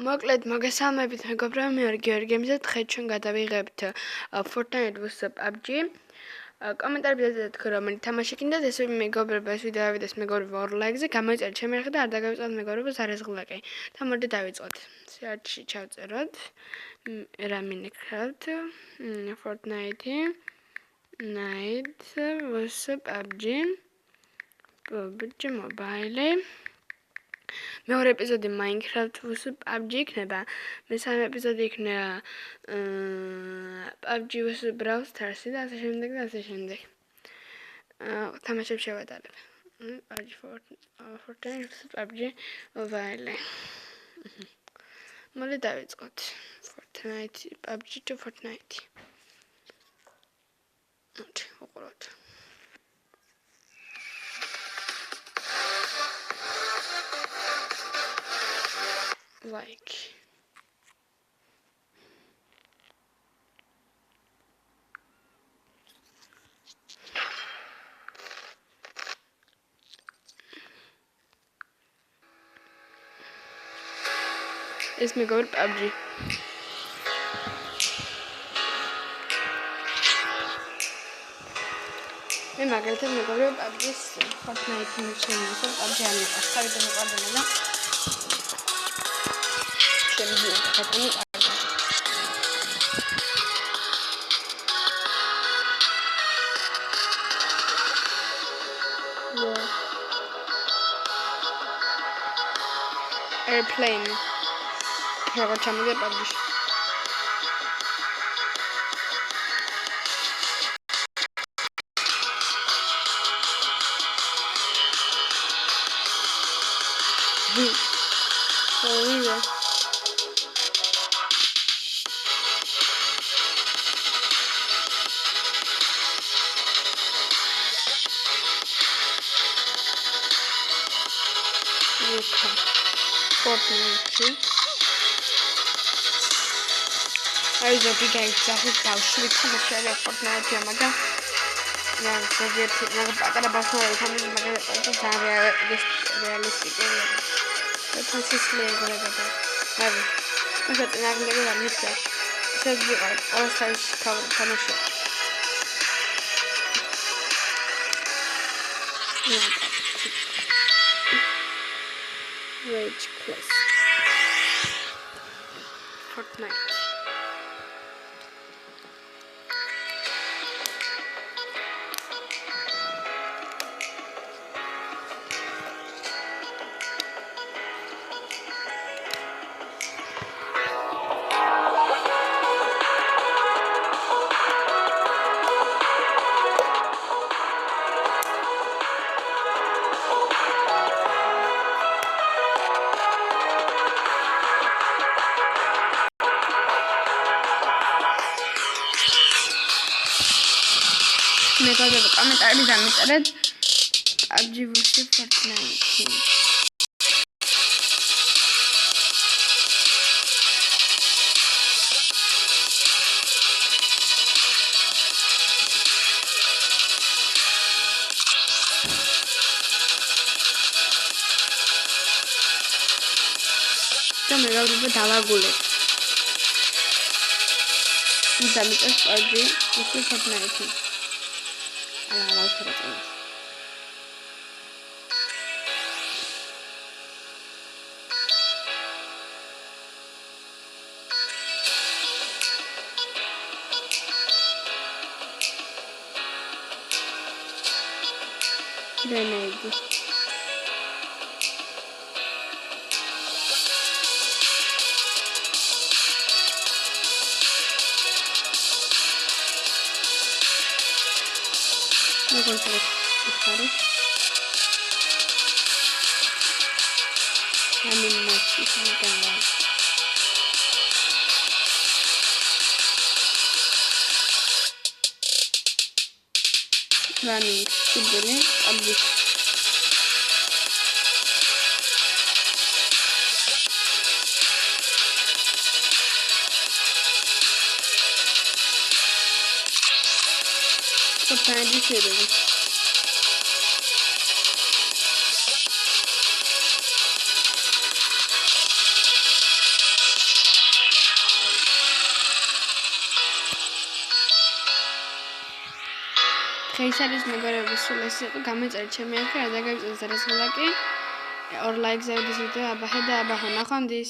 მოკლედ მოგესალმებით მეგობრებო, მე ვარ გიორგი გემიზა, დღეს ჩვენ გადავიღებთ Fortnite vs PUBG. კომენტარებში დადეთ რომელი თამაში გინდათ, ესე მეგობრებო, ეს ვიდეო ავიდეს მეგობრებო 2 ლაიქზე, გამოიწერეთ ჩემი არხი და არ დაგავიწყოთ მეგობრებო ზარეზღლაკი. და მოდი დავიწყოთ. Search-ში ჩავწეროთ. რა მინექრათ? Fortnite Night vs PUBG. PUBG Mobile. მეორე ეპიზოდი Minecraft vs PUBG იქნება. მესამე ეპიზოდი იქნება PUBG vs Brawl Stars და ასე შემდეგ და ასე შემდეგ. თამაშებს შევატარებ. Fortnite vs PUBG Mobile. მოდი დავიწყოთ. Fortnite PUBG to Fortnite. ვუყუროთ. Like it's me go to PUBG. მე მაგალითად მეგობრებო PUBG-ს Fortnite-ში შემიძლია PUBG არ მიყავს, თავიდან მიყვარდება და airplane. Here ჩამოვიდა PUBG-ში. Fortnite. I was a big guy exactly how she come to share Fortnite yamaga. Na soviet na patara basho ekhane maga to sare realistic area. That's is play kore bata. Nabi. Masa na ngeke na mitla. Sabi all size cover tamasha. Rage Plus Fortnite. მეგობრებო, კომენტარები დამიწერეთ PUBG vs Fortnite. და მეგობრებო, დავაგულეთ. დამიწერეთ PUBG vs Fortnite. I'll put it in. Grenade. I'm going to put it. I'm in my chicken gun. Running to the next object. Fortnite series. დღეისათვის მეგობრებო, სულ ეს იყო. გამოიწერეთ ჩემი არქი, რა დაგავიწყდეს დარასხელაკი. 2 ლაიქს ავიდეს ვიდეო აბაჰე და აბაჰო ნახვამდის.